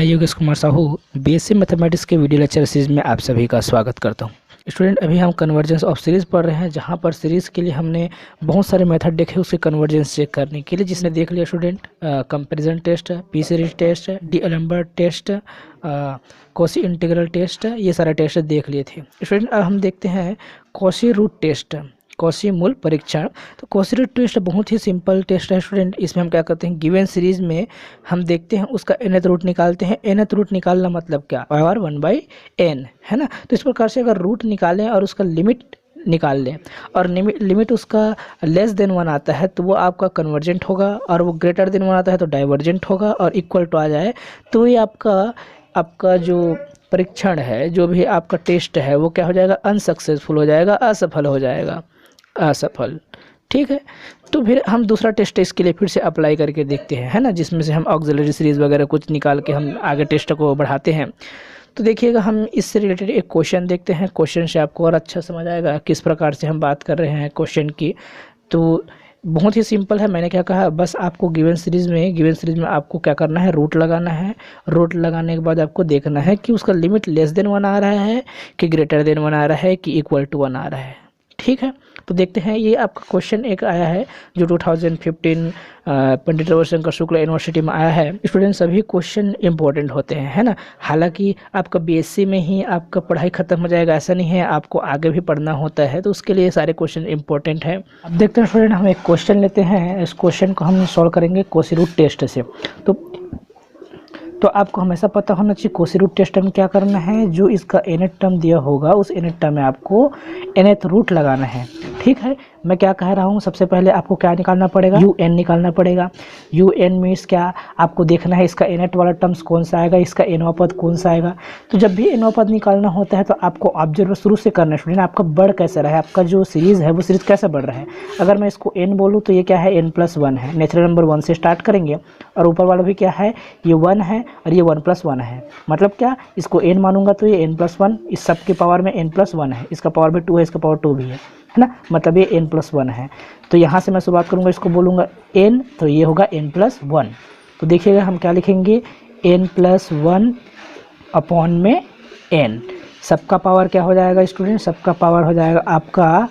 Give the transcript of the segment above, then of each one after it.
मैं Yogesh Kumar Sahu BSc mathematics के video lecture series में आप सभी का स्वागत करता हूं। स्टूडेंट, अभी हम कन्वर्जेंस ऑफ सीरीज़ पढ़ रहे हैं, जहां पर सीरीज़ के लिए हमने बहुत सारे मेथड देखे उसके कन्वर्जेंस चेक करने के लिए। जिसने देख लिया student, comparison test, p series test, D'Alembert test, Cauchy integral test, ये सारे टेस्ट देख लिए थे। स्टूडेंट, अब हम देखते हैं कॉशी रूट टेस्ट, कॉशी मूल परीक्षण। तो कॉशी रूट टेस्ट बहुत ही सिंपल टेस्ट है स्टूडेंट। इसमें हम क्या करते हैं, गिवन सीरीज में हम देखते हैं उसका nth रूट निकालते हैं। nth रूट निकालना मतलब क्या, पावर 1/n है ना। तो इस प्रकार से अगर रूट निकालें और उसका लिमिट निकाल लें और लिमिट उसका लेस देन 1 आता है तो वो आपका कन्वर्जेंट होगा, और वो ग्रेटर देन 1 आता है तो डाइवर्जेंट होगा, और इक्वल टू आ जाए तो ये आपका जो परीक्षण है, जो भी आपका टेस्ट है, वो क्या हो जाएगा, अनसक्सेसफुल हो जाएगा, असफल हो जाएगा, असफल। ठीक है, तो फिर हम दूसरा टेस्ट इसके लिए फिर से अप्लाई करके देखते हैं, है ना, जिसमें से हम ऑक्सिलरी सीरीज वगैरह कुछ निकाल के हम आगे टेस्ट को बढ़ाते हैं। तो देखिएगा, हम इससे रिलेटेड एक क्वेश्चन देखते हैं। क्वेश्चन से आपको और अच्छा समझ आएगा किस प्रकार से हम बात कर रहे हैं क्वेश्चन की। तो बहुत ही सिंपल है। मैंने क्या कहा, बस आपको गिवन सीरीज में आपको क्या करना है, रूट लगाना है। रूट लगाने के बाद आपको देखना है कि उसका लिमिट लेस देन 1 आ रहा है कि ग्रेटर देन 1 आ रहा है कि इक्वल टू 1 आ रहा है। ठीक है, तो देखते हैं। ये आपका क्वेश्चन एक आया है जो 2015 पंडित रविशंकर शुक्ला यूनिवर्सिटी में आया है। स्टूडेंट, सभी क्वेश्चन इंपॉर्टेंट होते हैं, है ना। हालांकि आपका बीएससी में ही आपका पढ़ाई खत्म हो जाएगा ऐसा नहीं है, आपको आगे भी पढ़ना होता है, तो उसके लिए सारे क्वेश्चन इंपॉर्टेंट है। अब देखते हैं स्टूडेंट, हम एक क्वेश्चन लेते हैं। इस क्वेश्चन को हम सॉल्व करेंगे कॉशी रूट टेस्ट से। तो आपको हमेशा पता होना चाहिए कॉशी रूट टेस्ट में क्या करना है। जो इसका nth टर्म दिया होगा उस nth टर्म में आपको nth रूट लगाना है। ठीक है, मैं क्या कह रहा हूँ, सबसे पहले आपको क्या निकालना पड़ेगा, un निकालना पड़ेगा। un मीन्स क्या, आपको देखना है इसका nth वाला टर्म्स कौन सा आएगा, इसका nवां पद कौन सा आएगा। तो जब भी nवां पद निकालना होता है तो आपको ऑब्जर्व शुरू से करना है स्टूडेंट। आपका बढ़ कैसे रहा है, आपका जो सीरीज़ है वो सीरीज़ कैसे बढ़ रहा है। अगर मैं इसको n बोलूँ तो ये क्या है, n+1 है। नेचुरल नंबर 1 से स्टार्ट करेंगे, और ऊपर वाला भी क्या है, ये 1 है, और ये 1+1 है। मतलब क्या, इसको n मानूंगा तो ये n+1, इस सब के पावर में n+1 है, इसका पावर भी 2 है, इसका पावर 2 भी है ना, मतलब ये n+1 है। तो यहाँ से मैं शुरुआत करूँगा, इसको बोलूँगा n, तो ये होगा n+1। तो देखिएगा हम क्या लिखेंगे, n+1 अपॉन में n। सबका पावर क्या हो जाएगा स्टूडेंट, सबका पावर हो जाएगा आपका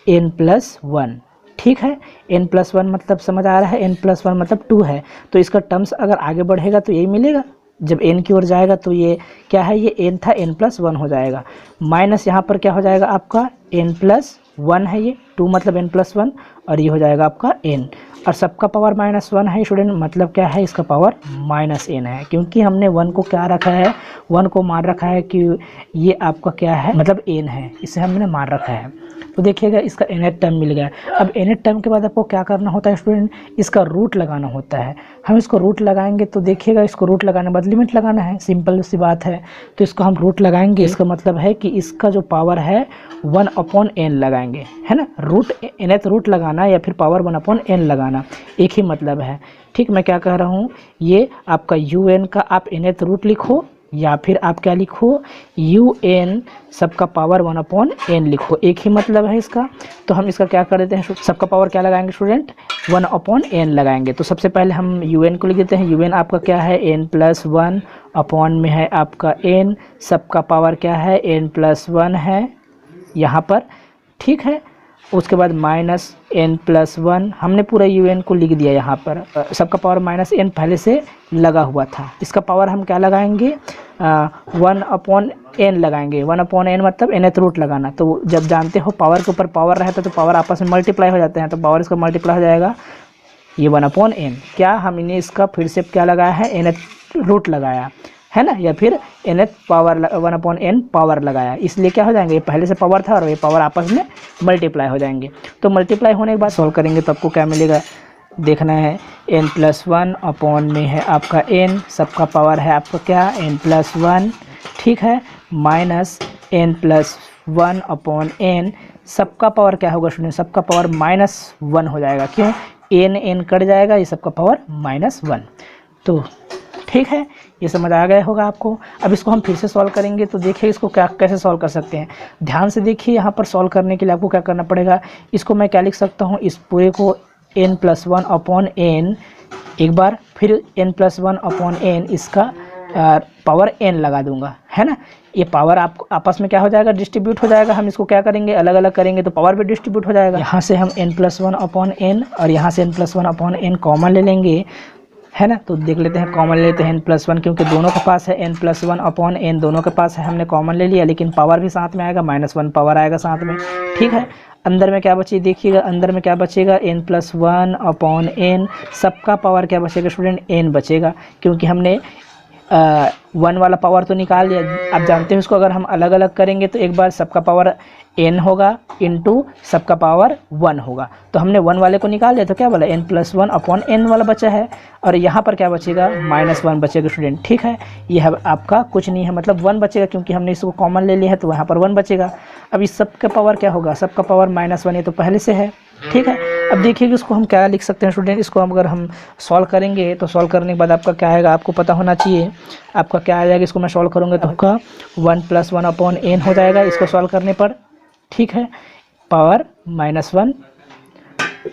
n+1। ठीक है, n+1 मतलब समझ आ रहा है, n+1 मतलब 2 है। तो इसका टर्म्स अगर आगे बढ़ेगा तो यही मिलेगा। जब n की ओर जाएगा तो ये क्या है, ये n था, n+1 हो जाएगा। माइनस यहाँ पर क्या हो जाएगा आपका, n+1 है, ये 2 मतलब n+1, और ये हो जाएगा आपका n। और सबका पावर -1 है स्टूडेंट, मतलब क्या है, इसका पावर -n है। क्योंकि हमने 1 को क्या रखा है, 1 को मान रखा है कि ये आपका क्या है, मतलब n है, इसे हमने मान रखा है। तो देखिएगा, इसका nth टर्म मिल गया। अब nth टर्म के बाद आपको क्या करना होता है स्टूडेंट, इसका रूट लगाना होता है। हम इसको रूट लगाएंगे तो देखिएगा, इसको रूट लगाने के बाद लिमिट लगाना है, सिंपल सी बात है। तो इसको हम रूट लगाएंगे, इसका मतलब है कि इसका जो पावर है 1/n लगाएंगे, है ना। रूट nth रूट लगाना या फिर पावर 1/n लगाना, एक ही मतलब है। ठीक, मैं क्या कह रहा हूँ, ये आपका un का आप nth रूट लिखो, या फिर आप क्या लिखो, un सबका पावर 1/n लिखो, एक ही मतलब है इसका। तो हम इसका क्या कर देते हैं, सबका पावर क्या लगाएंगे स्टूडेंट, 1/n लगाएंगे। तो सबसे पहले हम un को लिख देते हैं। un आपका क्या है, n+1 अपॉन में है आपका n, सबका पावर क्या है, n+1 है यहाँ पर। ठीक है, उसके बाद -n+1 हमने पूरा un को लिख दिया यहाँ पर। सबका पावर -n पहले से लगा हुआ था। इसका पावर हम क्या लगाएंगे, 1/n लगाएंगे। 1/n मतलब nth रूट लगाना। तो जब जानते हो पावर के ऊपर पावर रहता है तो पावर आपस में मल्टीप्लाई हो जाते हैं, तो पावर इसका मल्टीप्लाई हो जाएगा, ये 1/n। क्या हमने इसका फिर से क्या लगाया है, nth रूट लगाया है ना, या फिर nth पावर 1/n पावर लगाया, इसलिए क्या हो जाएंगे, ये पहले से पावर था और ये पावर आपस में मल्टीप्लाई हो जाएंगे। तो मल्टीप्लाई होने के बाद सॉल्व करेंगे तो आपको क्या मिलेगा, देखना है, n+1 अपॉन में है आपका n, सबका पावर है आपका क्या, n+1। ठीक है, -n+1 अपॉन n, सबका पावर क्या होगा स्टूडेंट, सबका पावर -1 हो जाएगा। क्यों, n कट जाएगा, ये सबका पावर -1। तो ठीक है, ये समझ आ गया होगा आपको। अब इसको हम फिर से सॉल्व करेंगे तो देखिए इसको क्या कैसे सॉल्व कर सकते हैं। ध्यान से देखिए, यहाँ पर सॉल्व करने के लिए आपको क्या करना पड़ेगा, इसको मैं क्या लिख सकता हूँ, इस पूरे को n+1/n एक बार, फिर n+1/n इसका पावर n लगा दूंगा, है ना। ये पावर आप आपस में क्या हो जाएगा, डिस्ट्रीब्यूट हो जाएगा। हम इसको क्या करेंगे, अलग अलग करेंगे तो पावर भी डिस्ट्रीब्यूट हो जाएगा। यहाँ से हम n+1/n और यहाँ से n+1/n कॉमन ले लेंगे, है ना। तो देख लेते हैं, कॉमन ले लेते हैं n+1, क्योंकि दोनों के पास है n+1/n, दोनों के पास है, हमने कॉमन ले लिया। लेकिन पावर भी साथ में आएगा, -1 पावर आएगा साथ में, ठीक है। अंदर में क्या बची, देखिएगा अंदर में क्या बचेगा, n+1/n, सबका पावर क्या बचेगा स्टूडेंट, n बचेगा, क्योंकि हमने 1 वाला पावर तो निकाल लिया। आप जानते हैं इसको अगर हम अलग अलग करेंगे तो एक बार सबका पावर n होगा इंटू सबका पावर 1 होगा। तो हमने 1 वाले को निकाल लिया तो क्या बोला, n+1/n वाला बचा है, और यहाँ पर क्या बचेगा, -1 बचेगा स्टूडेंट, ठीक है। यह है आपका कुछ नहीं है, मतलब 1 बचेगा, क्योंकि हमने इसको कॉमन ले लिया है तो वहाँ पर 1 बचेगा। अब इस सब का पावर क्या होगा, सबका पावर -1, ये तो पहले से है, ठीक है। अब देखिए कि इसको हम क्या लिख सकते हैं स्टूडेंट, इसको अगर हम सॉल्व करेंगे तो सॉल्व करने के बाद आपका क्या आएगा, आपको पता होना चाहिए आपका क्या आ जाएगा। इसको मैं सॉल्व करूँगा तो आपका 1+1/n हो जाएगा इसको सॉल्व करने पर, ठीक है, पावर -1,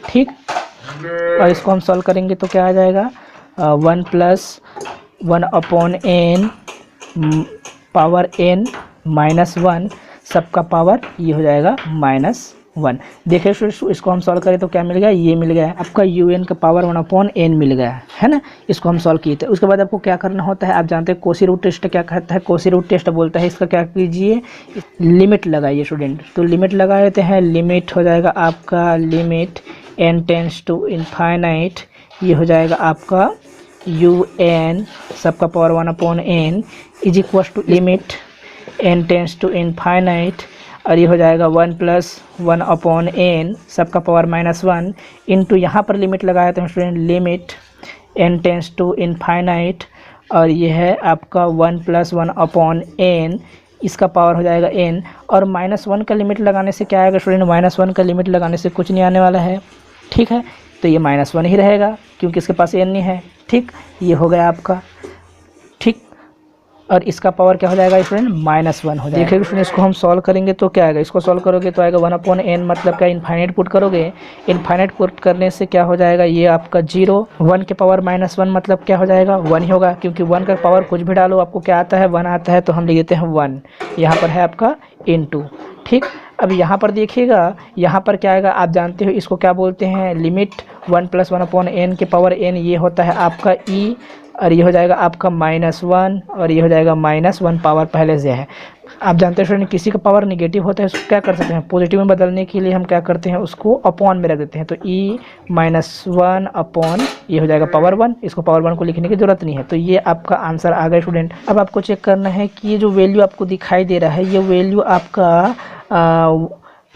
ठीक। और इसको हम सॉल्व करेंगे तो क्या आ जाएगा, 1+1/n पावर n -1, सबका पावर ये हो जाएगा -1। देखिए इसको हम सॉल्व करें तो क्या मिल गया, ये मिल गया आपका un का पावर 1/n मिल गया, है ना। इसको हम सॉल्व किए थे। उसके बाद आपको क्या करना होता है, आप जानते हैं कोसी रूट टेस्ट क्या कहता है, कोसी रूट टेस्ट बोलता है इसका क्या कीजिए, लिमिट लगाइए स्टूडेंट। तो लिमिट लगा देते हैं, लिमिट हो जाएगा आपका limit n tends to infinite, ये हो जाएगा आपका un सबका power 1/n is equal to limit n tends to infinite, और ये हो जाएगा 1+1/n सबका पावर -1 इंटू यहाँ पर लिमिट लगाए थे student, limit n tends to infinite, और ये है आपका 1+1/n, इसका पावर हो जाएगा n, और -1 का लिमिट लगाने से क्या आएगा स्टूडेंट, -1 का लिमिट लगाने से कुछ नहीं आने वाला है, ठीक है। तो ये -1 ही रहेगा क्योंकि इसके पास n नहीं है, ठीक। ये हो गया आपका, ठीक। और इसका पावर क्या हो जाएगा स्टूडेंट, -1 हो जाएगा। देखिए स्टूडेंट इसको हम सॉल्व करेंगे तो क्या आएगा, इसको सॉल्व करोगे तो आएगा 1/n, मतलब क्या इनफाइनाइट पुट करोगे, इनफाइनाइट पुट करने से क्या हो जाएगा, ये आपका 0, 1 के पावर -1 मतलब क्या हो जाएगा, 1 ही होगा, क्योंकि 1 का पावर कुछ भी डालो आपको क्या आता है, 1 आता है, तो हम लिख देते हैं 1, यहाँ पर है आपका इंटू, ठीक। अब यहाँ पर देखिएगा, यहाँ पर क्या आएगा, आप जानते हो इसको क्या बोलते हैं, लिमिट 1+1/n के पावर n, ये होता है आपका e, और ये हो जाएगा आपका -1, और ये हो जाएगा -1 पावर पहले से है। आप जानते हैं स्टूडेंट किसी का पावर निगेटिव होता है उसको क्या कर सकते हैं, पॉजिटिव में बदलने के लिए हम क्या करते हैं, उसको अपॉन में रख देते हैं। तो e -1 अपॉन ये हो जाएगा पावर 1, इसको पावर 1 को लिखने की जरूरत नहीं है। तो ये आपका आंसर आ गया स्टूडेंट। अब आपको चेक करना है कि ये जो वैल्यू आपको दिखाई दे रहा है, ये वैल्यू आपका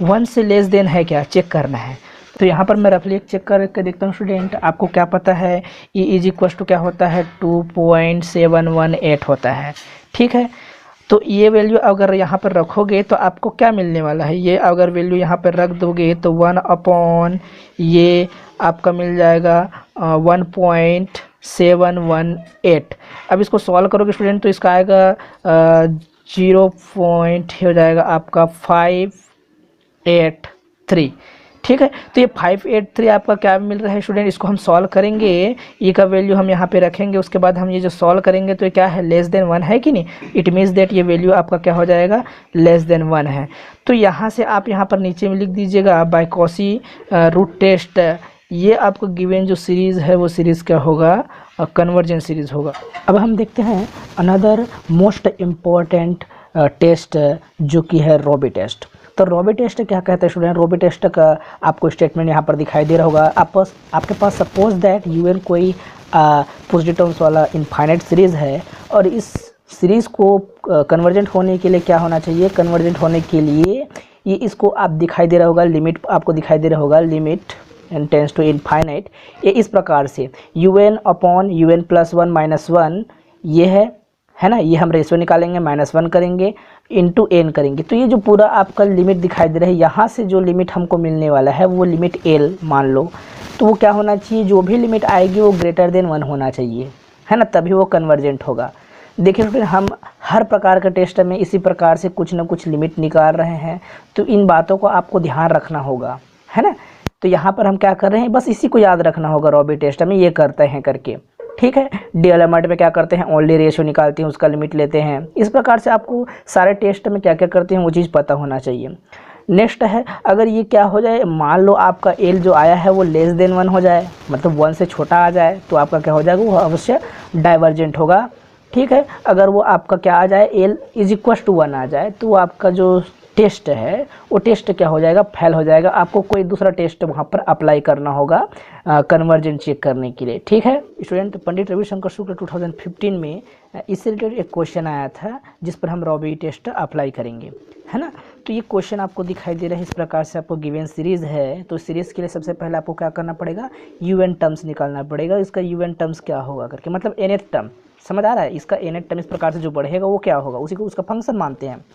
1 से लेस देन है क्या, चेक करना है। तो यहाँ पर मैं रफली एक चेक करके देखता हूँ स्टूडेंट, आपको क्या पता है E इज इक्वल टू क्या होता है, 2.718 होता है, ठीक है। तो ये वैल्यू अगर यहाँ पर रखोगे तो आपको क्या मिलने वाला है, ये अगर वैल्यू यहाँ पर रख दोगे तो 1/, ये आपका मिल जाएगा 1.718। अब इसको सॉल्व करोगे स्टूडेंट तो इसका आएगा 0. हो जाएगा आपका 583, ठीक है। तो ये 583 आपका क्या मिल रहा है स्टूडेंट, इसको हम सॉल्व करेंगे, ई का वैल्यू हम यहाँ पे रखेंगे, उसके बाद हम ये जो सॉल्व करेंगे तो ये क्या है, लेस देन 1 है कि नहीं, इट मीन्स दैट ये वैल्यू आपका क्या हो जाएगा, लेस देन 1 है। तो यहाँ से आप यहाँ पर नीचे में लिख दीजिएगा बाय कॉसी रूट टेस्ट, ये आपको गिवन जो सीरीज़ है वो सीरीज़ क्या होगा, कन्वर्जेंस सीरीज़ होगा। अब हम देखते हैं अनदर मोस्ट इम्पॉर्टेंट टेस्ट जो कि है रॉबी टेस्ट। तो रॉबी टेस्ट क्या कहते हैं स्टूडेंट, रॉबी टेस्ट का आपको स्टेटमेंट यहाँ पर दिखाई दे रहा होगा। आपके पास सपोज दैट UN कोई पॉजिटिव टर्म्स वाला इनफाइनाइट सीरीज़ है, और इस सीरीज़ को कन्वर्जेंट होने के लिए क्या होना चाहिए, कन्वर्जेंट होने के लिए ये इसको आप दिखाई दे रहा होगा, लिमिट आपको दिखाई दे रहा होगा, limit n tends to infinite, ये इस प्रकार से UN/UN+1 -1 ये है ना, ये हम रेशियो निकालेंगे, -1 करेंगे इंटू n करेंगे। तो ये जो पूरा आपका लिमिट दिखाई दे रहा है, यहाँ से जो लिमिट हमको मिलने वाला है वो लिमिट l मान लो, तो वो क्या होना चाहिए, जो भी लिमिट आएगी वो ग्रेटर देन 1 होना चाहिए, है ना, तभी वो कन्वर्जेंट होगा। देखिए फिर हम हर प्रकार के टेस्ट में इसी प्रकार से कुछ ना कुछ लिमिट निकाल रहे हैं, तो इन बातों को आपको ध्यान रखना होगा, है ना। तो यहाँ पर हम क्या कर रहे हैं, बस इसी को याद रखना होगा, रॉबी टेस्ट में ये करते हैं करके, ठीक है। डीएलएमआरटी में क्या करते हैं, ओनली रेशियो निकालते हैं, उसका लिमिट लेते हैं। इस प्रकार से आपको सारे टेस्ट में क्या क्या करते हैं वो चीज़ पता होना चाहिए। नेक्स्ट है, अगर ये क्या हो जाए, मान लो आपका एल जो आया है वो लेस देन 1 हो जाए, मतलब 1 से छोटा आ जाए, तो आपका क्या हो जाएगा, वो अवश्य डाइवर्जेंट होगा। ठीक है। अगर वो आपका क्या आ जाए, एल इज इक्वल टू 1 आ जाए, तो आपका जो टेस्ट है वो टेस्ट क्या हो जाएगा, फेल हो जाएगा। आपको कोई दूसरा टेस्ट वहाँ पर अप्लाई करना होगा कन्वर्जन चेक करने के लिए। ठीक है स्टूडेंट, पंडित रविशंकर शुक्ल 2015 में इससे रिलेटेड एक क्वेश्चन आया था जिस पर हम रॉबी टेस्ट अप्लाई करेंगे, है ना। तो ये क्वेश्चन आपको दिखाई दे रहा है इस प्रकार से। आपको गिवन सीरीज़ है, तो सीरीज़ के लिए सबसे पहले आपको क्या करना पड़ेगा, यूएन टर्म्स निकालना पड़ेगा। इसका यूएन टर्म्स क्या होगा करके, मतलब nth टर्म, समझ आ रहा है। इसका nth टर्म इस प्रकार से जो बढ़ेगा वो क्या होगा, उसी को उसका फंक्शन मानते हैं।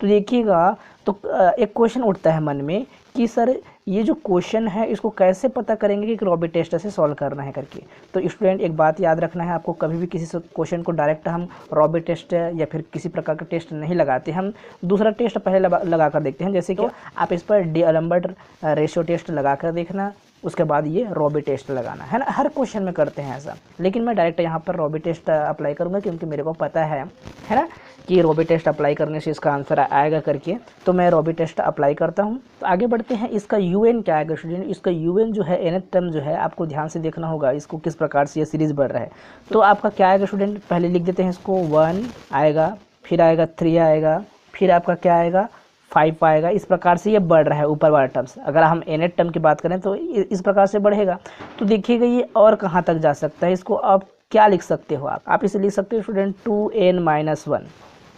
तो देखिएगा, तो एक क्वेश्चन उठता है मन में कि सर ये जो क्वेश्चन है इसको कैसे पता करेंगे कि रॉबी टेस्ट से सॉल्व करना है करके। तो स्टूडेंट एक बात याद रखना है आपको, कभी भी किसी क्वेश्चन को डायरेक्ट हम रॉबी टेस्ट या फिर किसी प्रकार का टेस्ट नहीं लगाते, हम दूसरा टेस्ट पहले लगा कर देखते हैं। जैसे कि आप इस पर डीएलएमआरटी रेशियो टेस्ट लगा कर देखना, उसके बाद ये रॉबी टेस्ट लगाना, है ना। हर क्वेश्चन में करते हैं ऐसा, लेकिन मैं डायरेक्ट यहाँ पर रॉबी टेस्ट अप्लाई करूँगा क्योंकि मेरे को पता है ना, कि रॉबी टेस्ट अप्लाई करने से इसका आंसर आएगा करके, तो मैं रॉबी टेस्ट अप्लाई करता हूँ। तो आगे बढ़ते हैं, इसका यूएन क्या आएगा स्टूडेंट। इसका यूएन जो है, nth टर्म जो है, आपको ध्यान से देखना होगा इसको किस प्रकार से ये सीरीज़ बढ़ रहा है। तो आपका क्या आएगा स्टूडेंट, पहले लिख देते हैं इसको, 1 आएगा, फिर आएगा 3 आएगा, फिर आपका क्या आएगा 5 आएगा। इस प्रकार से ये बढ़ रहा है ऊपर वाला टर्म्स। अगर हम nth टर्म की बात करें तो इस प्रकार से बढ़ेगा। तो देखिएगा ये और कहाँ तक जा सकता है, इसको आप क्या लिख सकते हो, आप इसे लिख सकते हो स्टूडेंट 2n-1।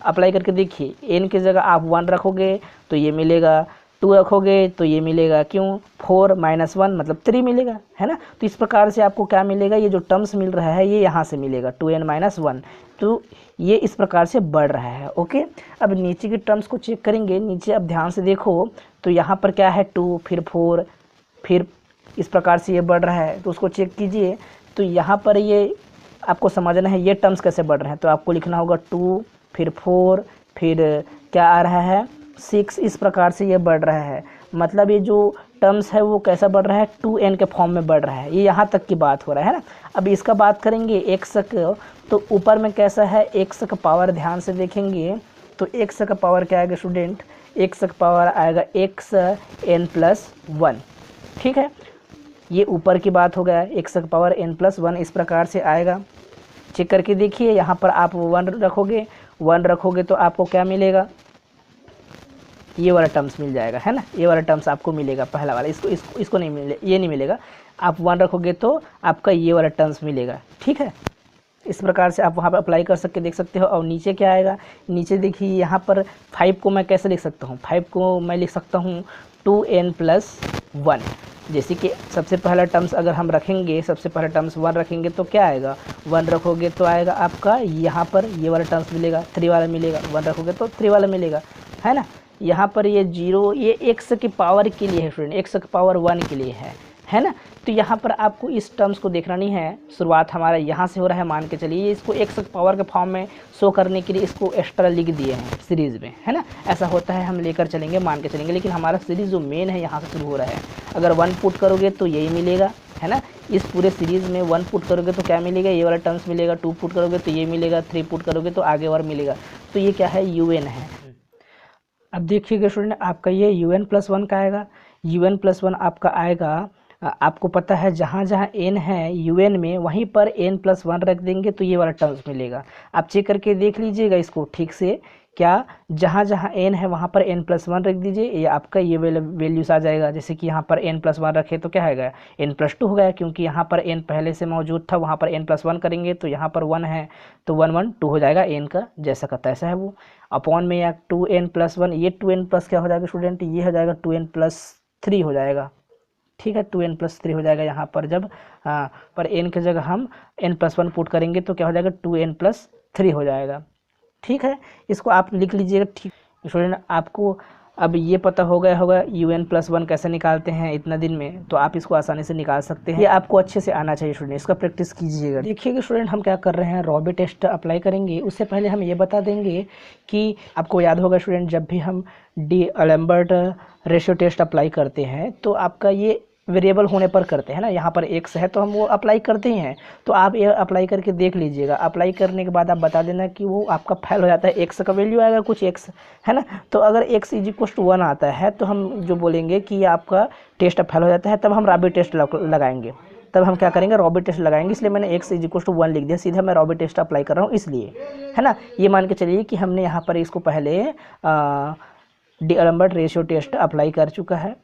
अप्लाई करके देखिए, n की जगह आप 1 रखोगे तो ये मिलेगा, 2 रखोगे तो ये मिलेगा, क्यों, 4 - 1 मतलब 3 मिलेगा, है ना। तो इस प्रकार से आपको क्या मिलेगा, ये जो टर्म्स मिल रहा है ये यहाँ से मिलेगा 2n-1। तो ये इस प्रकार से बढ़ रहा है। ओके, अब नीचे के टर्म्स को चेक करेंगे। नीचे अब ध्यान से देखो, तो यहाँ पर क्या है 2, फिर 4, फिर इस प्रकार से ये बढ़ रहा है, तो उसको चेक कीजिए। तो यहाँ पर ये आपको समझना है ये टर्म्स कैसे बढ़ रहे हैं। तो आपको लिखना होगा 2, फिर 4, फिर क्या आ रहा है 6, इस प्रकार से ये बढ़ रहा है। मतलब ये जो टर्म्स है वो कैसा बढ़ रहा है, 2n के फॉर्म में बढ़ रहा है। ये यहाँ तक की बात हो रहा है ना। अब इसका बात करेंगे x का, तो ऊपर में कैसा है, x का पावर ध्यान से देखेंगे तो x का पावर क्या आएगा स्टूडेंट, x का पावर आएगा xn+1। ठीक है, ये ऊपर की बात हो गया, x का पावर n+1 इस प्रकार से आएगा। चेक करके देखिए, यहाँ पर आप 1 रखोगे तो आपको क्या मिलेगा, ये वाला टर्म्स मिल जाएगा, है ना। ये वाला टर्म्स आपको मिलेगा, पहला वाला, इसको नहीं मिले, ये नहीं मिलेगा। आप 1 रखोगे तो आपका ये वाला टर्म्स मिलेगा। ठीक है, इस प्रकार से आप वहाँ पर अप्लाई कर सकते देख सकते हो। और नीचे क्या आएगा, नीचे देखिए यहाँ पर 5 को मैं कैसे लिख सकता हूँ, 5 को मैं लिख सकता हूँ 2n+1। जैसे कि सबसे पहला टर्म्स अगर हम रखेंगे, सबसे पहला टर्म्स 1 रखेंगे तो क्या आएगा, 1 रखोगे तो आएगा आपका यहाँ पर ये वाला टर्म्स मिलेगा, 3 वाला मिलेगा, 1 रखोगे तो 3 वाला मिलेगा, है ना। यहाँ पर ये 0, ये x की पावर के लिए है स्टूडेंट, x की पावर 1 के लिए है ना। तो यहाँ पर आपको इस टर्म्स को देखना नहीं है, शुरुआत हमारा यहाँ से हो रहा है, मान के चलिए इसको x की पावर के फॉर्म में शो करने के लिए इसको एक्स्ट्रा लिख दिए हैं सीरीज़ में, है ना। ऐसा होता है, हम लेकर चलेंगे, मान के चलेंगे, लेकिन हमारा सीरीज़ जो मेन है यहाँ से शुरू हो रहा है। अगर 1 पुट करोगे तो यही मिलेगा, है ना। इस पूरे सीरीज़ में 1 पुट करोगे तो क्या मिलेगा, ये वाला टर्म्स मिलेगा, 2 पुट करोगे तो ये मिलेगा, 3 पुट करोगे तो आगे और मिलेगा। तो ये क्या है, UN है। अब देखिएगा स्टूडेंट, आपका ये UN+1 का आएगा। UN+1 आपका आएगा, आपको पता है जहाँ जहाँ n है UN में, वहीं पर n+1 रख देंगे तो ये वाला टर्म्स मिलेगा। आप चेक करके देख लीजिएगा इसको ठीक से, क्या जहाँ जहाँ n है वहाँ पर n+1 रख दीजिए, ये आपका ये वैल्यूज आ जाएगा। जैसे कि यहाँ पर n+1 रखे तो क्या आएगा, n+2 हो गया, क्योंकि यहाँ पर n पहले से मौजूद था, वहाँ पर n+1 करेंगे तो यहाँ पर 1 है तो 1 1 2 हो जाएगा, n का जैसा का तैसा है वो, अपॉन में या 2n+1, ये 2n+ क्या हो जाएगा स्टूडेंट, ये हो जाएगा 2n+3 हो जाएगा। ठीक है, 2n+3 हो जाएगा यहाँ पर जब पर n की जगह हम n+1 पुट करेंगे तो क्या हो जाएगा, 2n+3 हो जाएगा। ठीक है, इसको आप लिख लीजिएगा। ठीक स्टूडेंट, आपको अब ये पता हो गया होगा UN+1 कैसे निकालते हैं इतना दिन में, तो आप इसको आसानी से निकाल सकते हैं। ये आपको अच्छे से आना चाहिए स्टूडेंट, इसका प्रैक्टिस कीजिएगा। देखिएगा स्टूडेंट, हम क्या कर रहे हैं, रॉबी टेस्ट अप्लाई करेंगे। उससे पहले हम ये बता देंगे कि आपको याद होगा स्टूडेंट, जब भी हम डीएलएमआरटी रेशियो टेस्ट अप्लाई करते हैं तो आपका ये वेरिएबल होने पर करते हैं ना। यहाँ पर x है तो हम वो अप्लाई करते ही हैं। तो आप ये अप्लाई करके देख लीजिएगा। अप्लाई करने के बाद आप बता देना कि वो आपका फेल हो जाता है, x का वैल्यू आएगा कुछ x, है ना। तो अगर x = 1 आता है तो हम जो बोलेंगे कि आपका टेस्ट फेल हो जाता है, तब हम रॉबिट टेस्ट लगाएंगे। तब हम क्या करेंगे, रॉबिट टेस्ट लगाएंगे। इसलिए मैंने x = 1 लिख दिया, सीधा मैं रॉबिट टेस्ट अप्लाई कर रहा हूँ इसलिए, है ना। ये मान के चलिए कि हमने यहाँ पर इसको पहले डी-एल्बर्ट रेशियो टेस्ट अप्लाई कर चुका है।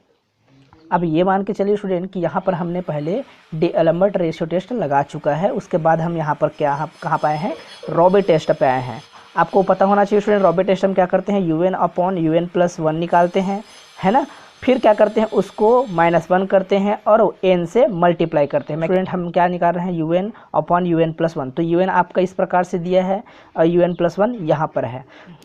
अब ये मान के चलिए स्टूडेंट कि यहाँ पर हमने पहले डी-एल्बर्ट रेशियो टेस्ट लगा चुका है। उसके बाद हम यहाँ पर कहाँ पे आए हैं, रॉबिट टेस्ट पे आए हैं। आपको पता होना चाहिए स्टूडेंट, रॉबिट टेस्ट हम क्या करते हैं, UN/UN+1 निकालते हैं, है ना। फिर क्या करते हैं, उसको -1 करते हैं और n से मल्टीप्लाई करते हैं। स्टूडेंट हम क्या निकाल रहे हैं, UN/UN+1। तो UN आपका इस प्रकार से दिया है और UN+1 यहाँ पर है।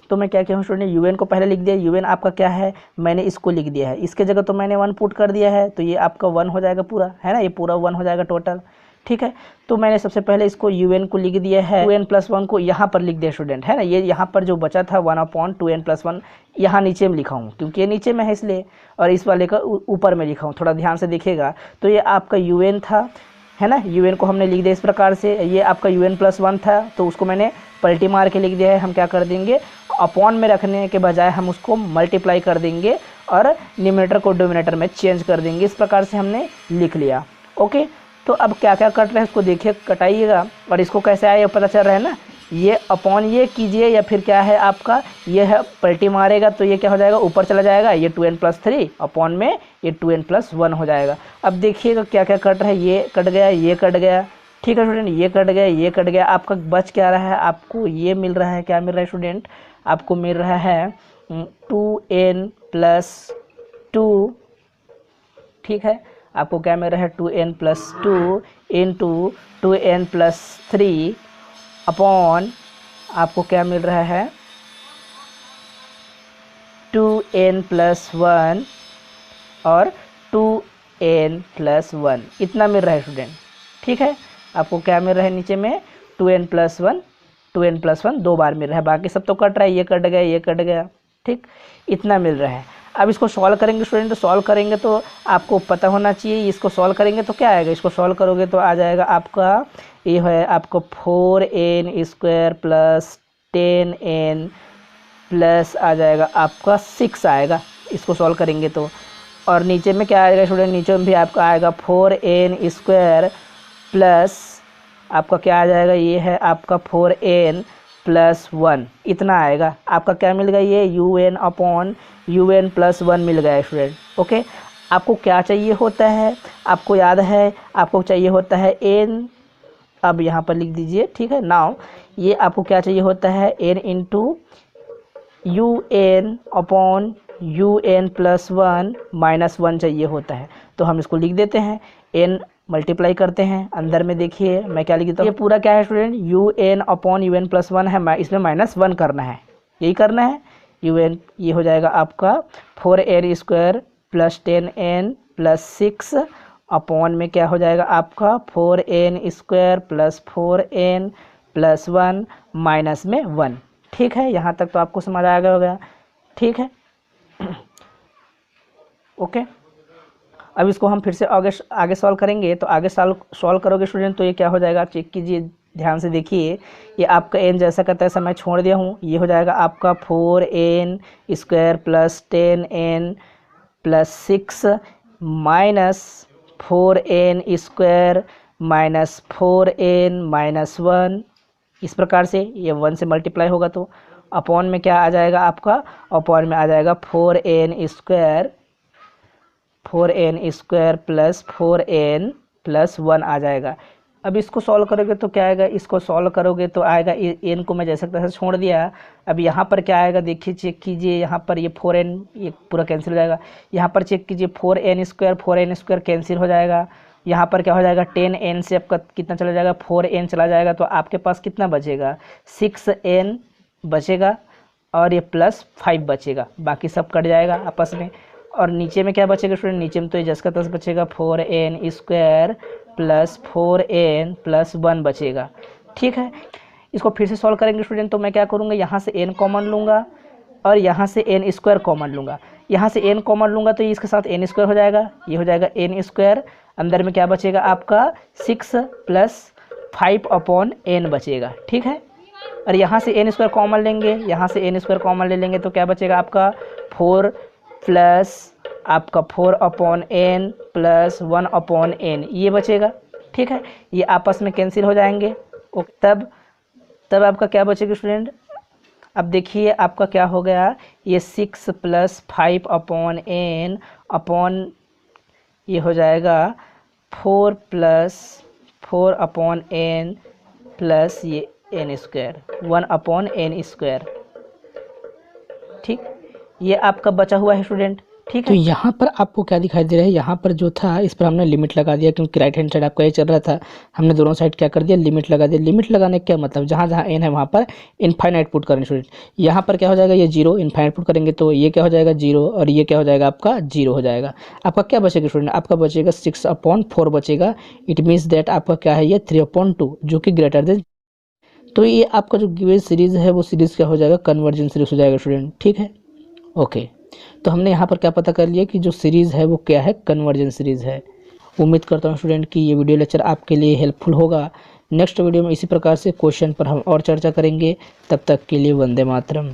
तो मैं क्या किया हूँ स्टूडेंट, UN को पहले लिख दिया। UN आपका क्या है, मैंने इसको लिख दिया है, इसके जगह तो मैंने 1 पुट कर दिया है, तो ये आपका 1 हो जाएगा पूरा, है ना। ये पूरा 1 हो जाएगा टोटल, ठीक है। तो मैंने सबसे पहले इसको UN को लिख दिया है, UN+1 को यहाँ पर लिख दिया स्टूडेंट, है ना। ये यहाँ पर जो बचा था 1/2n+1 यहाँ नीचे में लिखा हूँ, क्योंकि ये नीचे में है इसलिए, और इस वाले का ऊपर में लिखा हूँ। थोड़ा ध्यान से देखिएगा। तो ये आपका UN था, है ना। UN को हमने लिख दिया इस प्रकार से। ये आपका UN+1 था, तो उसको मैंने पलटी मार के लिख दिया है। हम क्या कर देंगे, अपॉन में रखने के बजाय हम उसको मल्टीप्लाई कर देंगे और न्यूमरेटर को डिनोमिनेटर में चेंज कर देंगे। इस प्रकार से हमने लिख लिया, ओके। तो अब क्या क्या कट रहे हैं इसको देखिए, कटाइएगा। और इसको कैसे आया पता चल रहा है ना, ये अपॉन ये कीजिए, या फिर क्या है आपका, ये है पलटी मारेगा तो ये क्या हो जाएगा, ऊपर चला जाएगा। ये 2n+3 अपॉन में ये 2n+1 हो जाएगा। अब देखिएगा क्या क्या कट रहा है, ये कट गया, ये कट गया, ठीक है स्टूडेंट। ये कट गया, ये कट गया। आपका बच क्या रहा है, आपको ये मिल रहा है, क्या मिल रहा है स्टूडेंट, आपको मिल रहा है 2n+2, ठीक है। आपको क्या मिल रहा है, 2n+2 इंटू 2n+3 अपॉन आपको क्या मिल रहा है, 2n+1 और 2n+1 इतना मिल रहा है स्टूडेंट, ठीक है। आपको क्या मिल रहा है नीचे में, 2n+1 2 बार मिल रहा है। बाकी सब तो कट रहा है, ये कट गया, ये कट गया, ठीक, इतना मिल रहा है। अब इसको सॉल्व करेंगे स्टूडेंट, तो सॉल्व करेंगे तो आपको पता होना चाहिए, इसको सॉल्व करेंगे तो क्या आएगा, इसको सॉल्व करोगे तो आ जाएगा आपका, ये है आपको 4n² प्लस 10n प्लस आ जाएगा आपका 6 आएगा, इसको सॉल्व करेंगे तो। और नीचे में क्या आएगा स्टूडेंट, नीचे में भी आपका आएगा 4n² प्लस आपका क्या आ जाएगा, ये है आपका 4n+1 इतना आएगा। आपका क्या मिल गया, ये UN/UN+1 मिल गया स्टूडेंट, ओके। आपको क्या चाहिए होता है, आपको याद है, आपको चाहिए होता है n, अब यहाँ पर लिख दीजिए, ठीक है। नाउ ये आपको क्या चाहिए होता है, n इंटू UN/UN+1 -1 चाहिए होता है। तो हम इसको लिख देते हैं, n मल्टीप्लाई करते हैं, अंदर में देखिए मैं क्या लिख देता हूँ, ये पूरा क्या है स्टूडेंट, UN/UN+1 है, इसमें -1 करना है, यही करना है। UN ये हो जाएगा आपका 4n² plus 10n plus 6 upon में क्या हो जाएगा आपका 4n² plus 4n plus 1 minus में 1, ठीक है। यहाँ तक तो आपको समझ आ गया होगा, ठीक है, ओके। अब इसको हम फिर से आगे सॉल्व करेंगे। तो आगे सॉल्व करोगे स्टूडेंट तो ये क्या हो जाएगा, चेक कीजिए, ध्यान से देखिए। ये आपका n जैसा का तैसा मैं छोड़ दिया हूँ, ये हो जाएगा आपका 4n² plus 10n plus 6 minus 4n² minus 4n minus 1, इस प्रकार से ये 1 से मल्टीप्लाई होगा तो अपॉन में क्या आ जाएगा आपका, अपॉन में आ जाएगा 4n² प्लस 4n प्लस 1 आ जाएगा। अब इसको सॉल्व करोगे तो क्या आएगा, इसको सॉल्व करोगे तो आएगा, n को मैं जैसे तैसे छोड़ दिया। अब यहाँ पर क्या आएगा देखिए, चेक कीजिए, यहाँ पर ये 4n ये पूरा कैंसिल हो जाएगा। यहाँ पर चेक कीजिए 4n² कैंसिल हो जाएगा। यहाँ पर क्या हो जाएगा, 10n से आपका कितना चला जाएगा, 4n चला जाएगा। तो आपके पास कितना बचेगा, 6n बचेगा और ये प्लस 5 बचेगा, बाकी सब कट जाएगा आपस में। और नीचे में क्या बचेगा स्टूडेंट, नीचे में तो ये जस का तस बचेगा, 4n² प्लस 4n प्लस 1 बचेगा, ठीक है। इसको फिर से सॉल्व करेंगे स्टूडेंट तो मैं क्या करूँगा, यहाँ से n कॉमन लूँगा और यहाँ से n² कॉमन लूँगा। यहाँ से n कॉमन लूँगा तो इसके साथ n स्क्वायर हो जाएगा, ये हो जाएगा n स्क्वायर। अंदर में क्या बचेगा आपका 6 + 5/n बचेगा, ठीक है। और यहाँ से n स्क्वायर कॉमन लेंगे, यहाँ से n स्क्वायर कॉमन ले लेंगे तो क्या बचेगा आपका 4 + आपका 4/n + 1/n ये बचेगा, ठीक है। ये आपस में कैंसिल हो जाएंगे। ओके, तब आपका क्या बचेगा स्टूडेंट, अब देखिए आपका क्या हो गया, ये 6 + 5/n अपॉन ये हो जाएगा 4 + 4/n प्लस ये n स्क्वायर 1/n स्क्वायर, ठीक। ये आपका बचा हुआ है स्टूडेंट, ठीक है। तो यहाँ पर आपको क्या दिखाई दे रहा है, यहाँ पर जो था इस पर हमने लिमिट लगा दिया, क्योंकि राइट हैंड साइड आपका ये चल रहा था, हमने दोनों साइड क्या कर दिया, लिमिट लगा दिया। लिमिट लगाने का क्या मतलब, जहाँ जहाँ n है वहाँ पर इनफाइनाइट पुट करेंगे स्टूडेंट। यहाँ पर क्या हो जाएगा, ये 0 इनफाइनाइट पुट करेंगे तो ये क्या हो जाएगा 0, और ये क्या हो जाएगा आपका 0 हो जाएगा। आपका क्या बचेगा स्टूडेंट, आपका बचेगा 6/4 बचेगा। इट मीन्स दैट आपका क्या है, ये 3/2 जो कि ग्रेटर देन। तो ये आपका जो गिवन सीरीज है वो सीरीज क्या हो जाएगा, कन्वर्जेंस सीरीज हो जाएगा स्टूडेंट, ठीक है। ओके, तो हमने यहाँ पर क्या पता कर लिया कि जो सीरीज़ है वो क्या है, कन्वर्जेंस सीरीज़ है। उम्मीद करता हूँ स्टूडेंट कि ये वीडियो लेक्चर आपके लिए हेल्पफुल होगा। नेक्स्ट वीडियो में इसी प्रकार से क्वेश्चन पर हम और चर्चा करेंगे। तब तक के लिए वंदे मातरम।